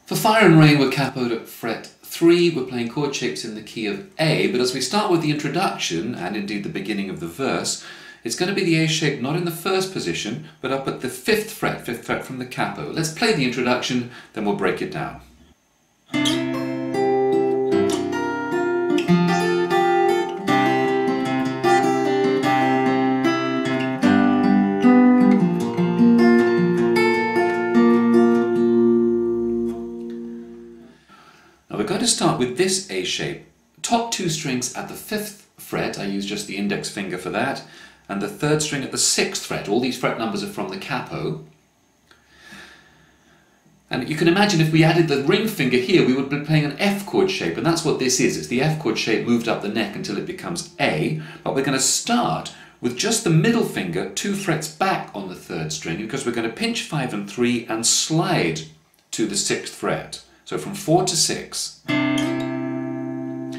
For Fire and Rain, we're capoed at fret 3, we're playing chord shapes in the key of A, but as we start with the introduction, and indeed the beginning of the verse, it's going to be the A shape not in the first position, but up at the 5th fret from the capo. Let's play the introduction, then we'll break it down. Now we're going to start with this A shape. Top 2 strings at the 5th fret, I use just the index finger for that, and the 3rd string at the 6th fret. All these fret numbers are from the capo. And you can imagine if we added the ring finger here, we would be playing an F chord shape, and that's what this is. It's the F chord shape moved up the neck until it becomes A, but we're going to start with just the middle finger 2 frets back on the 3rd string, because we're going to pinch 5 and 3 and slide to the 6th fret. So from 4 to 6. Then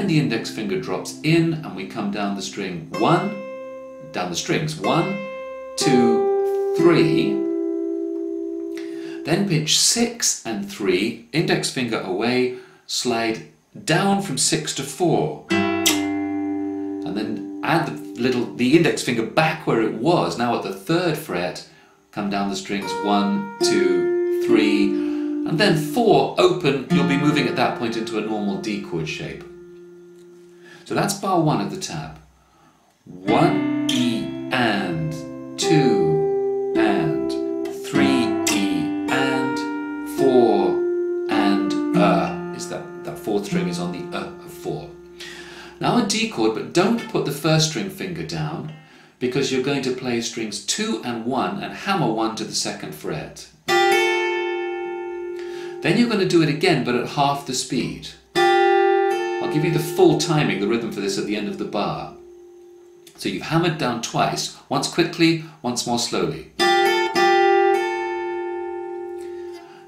the index finger drops in and we come down the string 1, down the strings 1, 2, 3. Then pinch 6 and 3, index finger away, slide down from 6 to 4. And then add the index finger back where it was, now at the 3rd fret, come down the strings 1, 2, 3. And then 4, open, you'll be moving at that point into a normal D chord shape. So that's bar 1 of the tab. 1, E, and 2, and 3, E, and 4, and is that 4th string is on the of 4. Now a D chord, but don't put the 1st string finger down, because you're going to play strings 2 and 1 and hammer 1 to the 2nd fret. Then you're going to do it again, but at half the speed. I'll give you the full timing, the rhythm for this at the end of the bar. So you've hammered down twice, once quickly, once more slowly.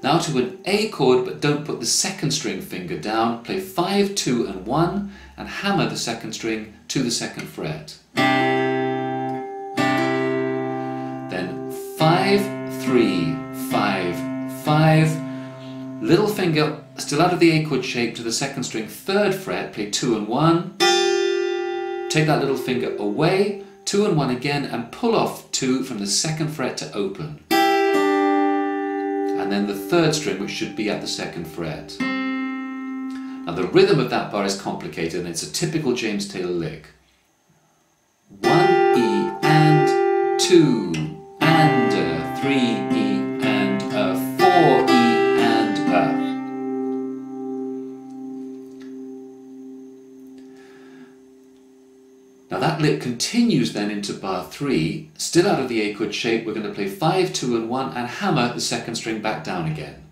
Now to an A chord, but don't put the 2nd string finger down. Play 5, 2 and 1 and hammer the 2nd string to the 2nd fret. Then 5, 3, 5, 5. Little finger still out of the A chord shape to the 2nd string, 3rd fret, play 2 and 1. Take that little finger away, 2 and 1 again, and pull off 2 from the 2nd fret to open. And then the 3rd string, which should be at the 2nd fret. Now the rhythm of that bar is complicated, and it's a typical James Taylor lick. 1 E and 2 and 3 E and 4 E. Now that lick continues then into bar 3, still out of the A chord shape. We're going to play 5, 2 and 1 and hammer the 2nd string back down again.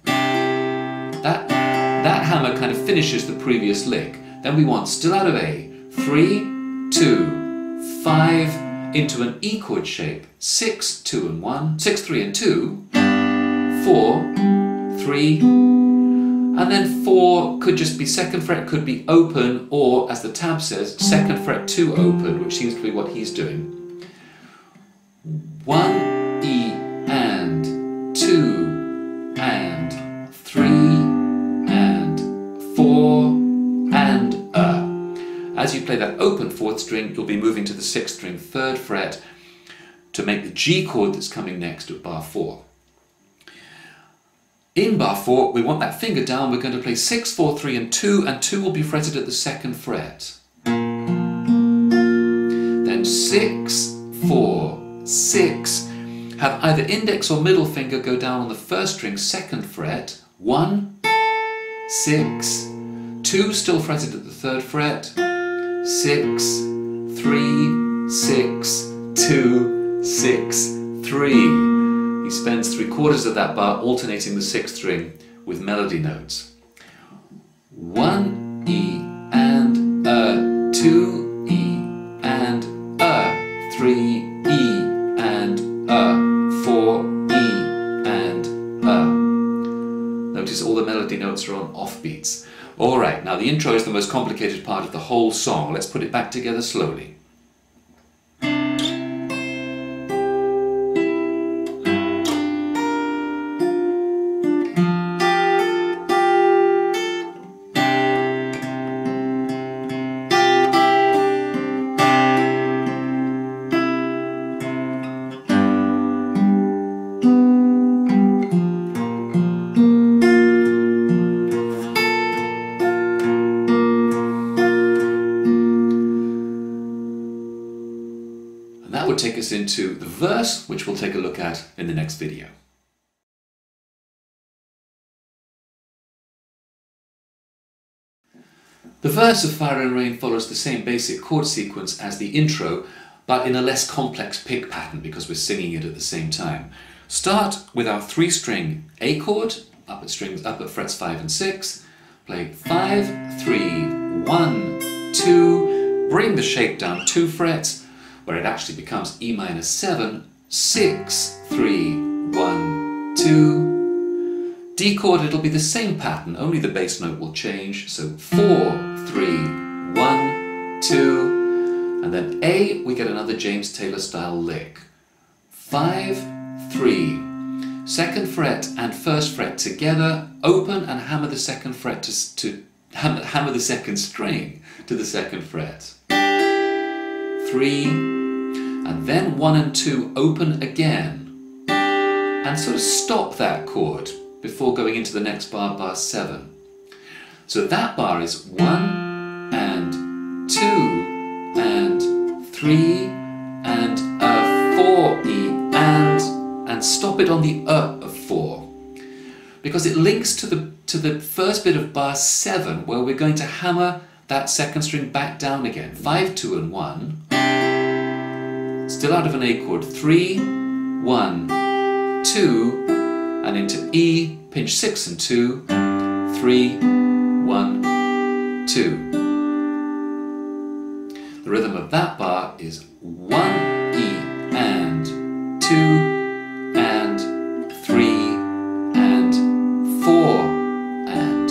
That hammer kind of finishes the previous lick. Then we want, still out of A, 3, 2, 5, into an E chord shape, 6, 2 and 1, 6, 3 and 2, 4, 3, and then 4 could just be 2nd fret, could be open, or as the tab says, 2nd fret to open, which seems to be what he's doing. 1 E and 2 and 3 and 4 and As you play that open 4th string, you'll be moving to the 6th string, 3rd fret, to make the G chord that's coming next at bar 4. In bar 4, we want that finger down. We're going to play 6, 4, 3 and 2 will be fretted at the 2nd fret. Then 6, 4, 6. Have either index or middle finger go down on the 1st string, 2nd fret. 1, 6, 2 still fretted at the 3rd fret. 6, 3, 6, 2, 6, 3. He spends 3/4 of that bar alternating the 6th string with melody notes. 1 E and 2 E and 3 E and 4 E and Notice all the melody notes are on offbeats. Alright, now the intro is the most complicated part of the whole song. Let's put it back together slowly. take us into the verse, which we'll take a look at in the next video. The verse of Fire and Rain follows the same basic chord sequence as the intro, but in a less complex pick pattern because we're singing it at the same time. Start with our 3-string A chord, up at frets 5 and 6, play 5, 3, 1, 2, bring the shape down 2 frets, where it actually becomes E minor 7, 6, 3, 1, 2. D chord, it'll be the same pattern, only the bass note will change, so 4, 3, 1, 2, and then A, we get another James Taylor style lick. 5, 3, 2nd fret and 1st fret together, open and hammer the 2nd fret to hammer the 2nd string to the 2nd fret. 3, and then 1 and 2 open again, and sort of stop that chord before going into the next bar, bar 7. So that bar is 1 and 2 and 3 and 4 E and stop it on the of 4, because it links to the first bit of bar 7 where we're going to hammer that 2nd string back down again. 5, 2 and 1, still out of an A chord, 3, 1, 2, and into E, pinch 6 and 2, 3, 1, 2. The rhythm of that bar is 1 E and 2 and 3 and 4 and.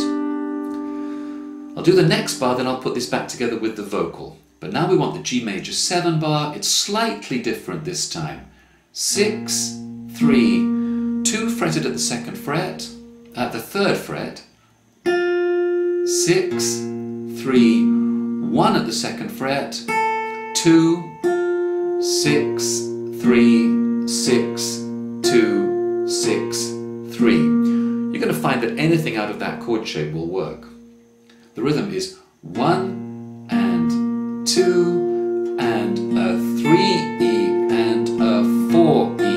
I'll do the next bar, then I'll put this back together with the vocal. But now we want the G major 7 bar. It's slightly different this time. 6, 3, 2 fretted at the 2nd fret, at the 3rd fret, 6, 3, 1 at the 2nd fret, 2, 6, 3, 6, 2, 6, 3. You're going to find that anything out of that chord shape will work. The rhythm is 1 and 2 and a 3 E and a 4 E.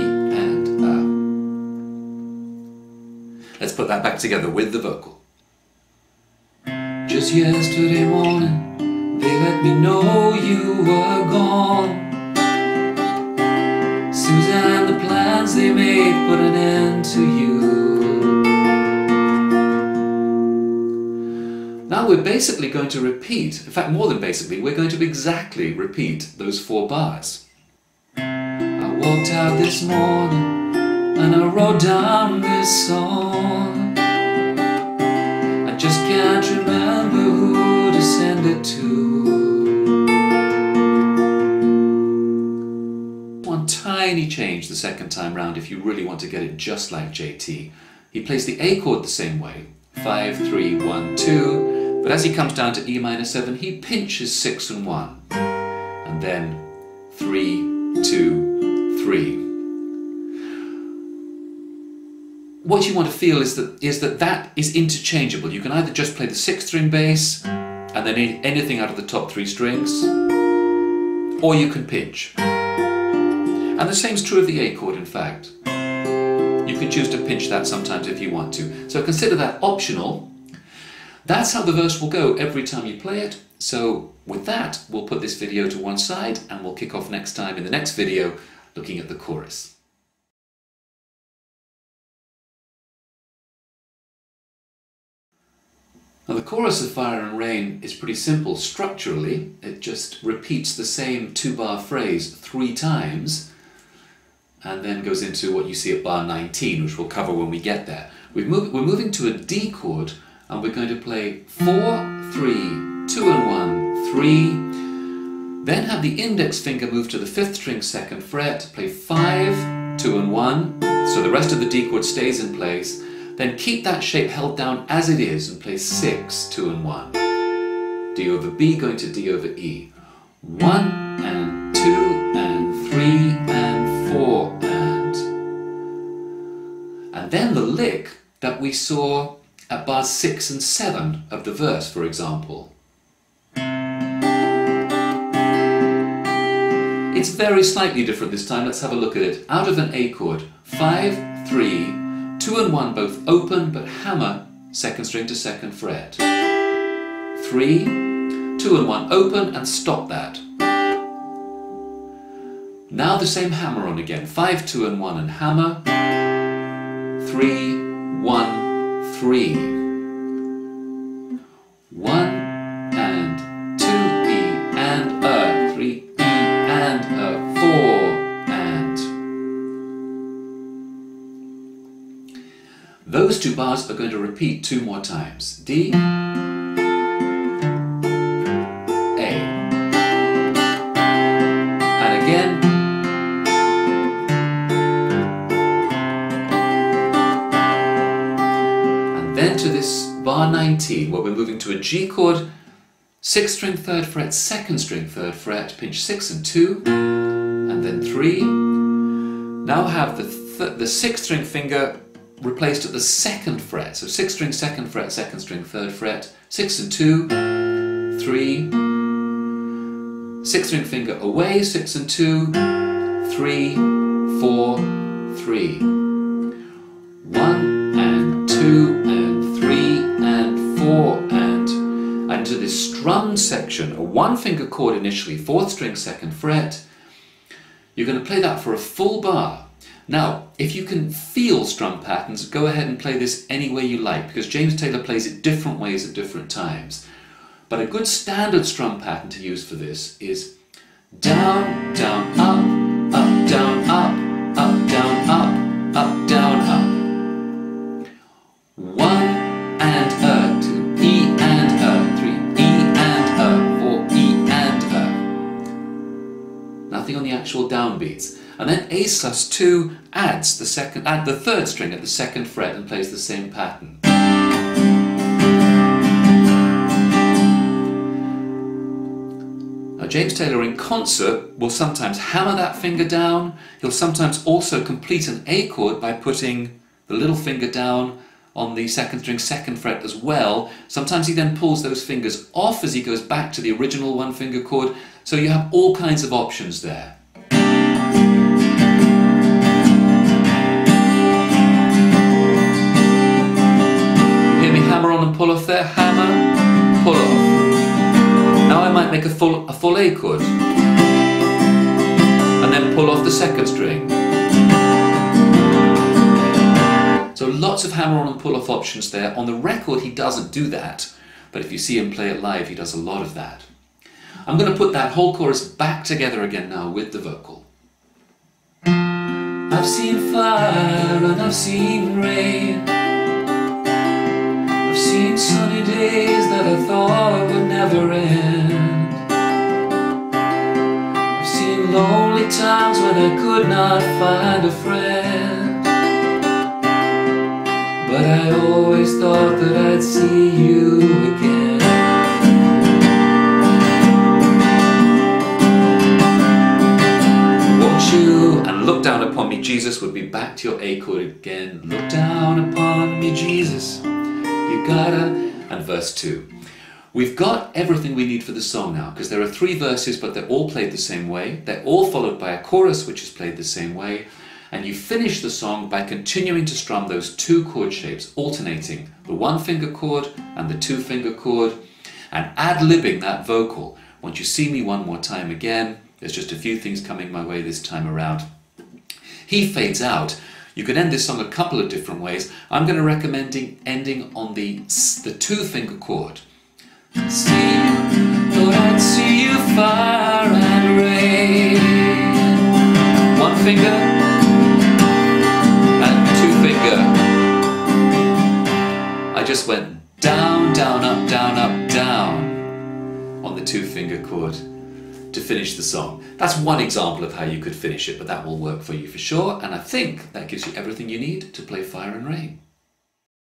Let's put that back together with the vocal. Just yesterday morning, they let me know you were gone. Suzanne, the plans they made put an end to you. Now we're basically going to repeat, in fact more than basically, we're going to exactly repeat those 4 bars. I walked out this morning and I wrote down this song. I just can't remember who to send it to. One tiny change the 2nd time round if you really want to get it just like JT. He plays the A chord the same way, 5, 3, 1, 2, but as he comes down to E minor 7, he pinches 6 and 1, and then 3, 2, 3. What you want to feel is that that is interchangeable. You can either just play the 6th string bass and then anything out of the top 3 strings, or you can pinch. And the same is true of the A chord, in fact. You can choose to pinch that sometimes if you want to. So consider that optional. That's how the verse will go every time you play it. So with that, we'll put this video to one side and we'll kick off next time in the next video looking at the chorus. Now the chorus of Fire and Rain is pretty simple structurally. It just repeats the same 2-bar phrase 3 times and then goes into what you see at bar 19, which we'll cover when we get there. We're moving to a D chord and we're going to play 4, 3, 2 and 1, 3, then have the index finger move to the 5th string 2nd fret, play 5, 2 and 1, so the rest of the D chord stays in place. Then keep that shape held down as it is and play 6, 2 and 1. D over B going to D over E. 1 and 2 and 3 and 4 and then the lick that we saw at bars 6 and 7 of the verse, for It's very slightly different this time. Let's have a look at it. Out of an A chord, 5, 3, 2 and 1 both open, but hammer second string to second fret. 3, 2 and 1 open, and stop that. Now the same hammer on again. 5, 2 and 1 and hammer. 3, 1, 3. 1 and 2 E and a, 3 E and a, 4 and. Those two bars are going to repeat 2 more times. D, A. And again. And then to this bar 19, where we're moving to a G chord, 6th string 3rd fret, 2nd string 3rd fret, pinch 6 and 2, and then 3. Now have the 6th string finger replaced at the 2nd fret, so 6th string 2nd fret, 2nd string 3rd fret, 6 and 2, 3, 6th string finger away, 6 and 2, 3, 4, 3, 1 and 2 and 3 and 4 and to this strummed section, a 1-finger chord initially, 4th string 2nd fret. You're going to play that for a full bar. Now, if you can feel strum patterns, go ahead and play this any way you like, because James Taylor plays it different ways at different times. But a good standard strum pattern to use for this is down, down, up, up, down, up, up, down, up, up, down, up. 1 and a, 2, E and a, 3, E and a, 4, E and a. Nothing on the actual downbeats. And then A+2 adds the 3rd string at the 2nd fret and plays the same pattern. Now James Taylor in concert will sometimes hammer that finger down. He'll sometimes also complete an A chord by putting the little finger down on the 2nd string 2nd fret as well. Sometimes he then pulls those fingers off as he goes back to the original 1-finger chord. So you have all kinds of options there. Hammer on and pull off there, hammer, pull off. Now I might make a full A chord and then pull off the 2nd string. So lots of hammer on and pull off options there. On the record he doesn't do that, but if you see him play it live he does a lot of that. I'm going to put that whole chorus back together again now with the vocal. I've seen fire and I've seen rain. I've seen sunny days that I thought would never end. I've seen lonely times when I could not find a friend. But I always thought that I'd see you again. Won't you, and look down upon me, Jesus, would be back to your A chord again. Look down upon me, Jesus. You gotta, and verse 2. We've got everything we need for the song now, because there are 3 verses, but they're all played the same way. They're all followed by a chorus, which is played the same way. And you finish the song by continuing to strum those 2 chord shapes, alternating the 1-finger chord and the 2-finger chord, and ad-libbing that vocal. Once you see me one more time again, there's just a few things coming my way this time around. He fades out. You can end this song a couple of different ways. I'm going to recommend ending on the 2-finger chord. See, Lord, I'd see you fire and rain. 1 finger and 2-finger. I just went down, down, up, down, up, down on the 2-finger chord to finish the song. That's one example of how you could finish it, but that will work for you for sure, and I think that gives you everything you need to play Fire and Rain.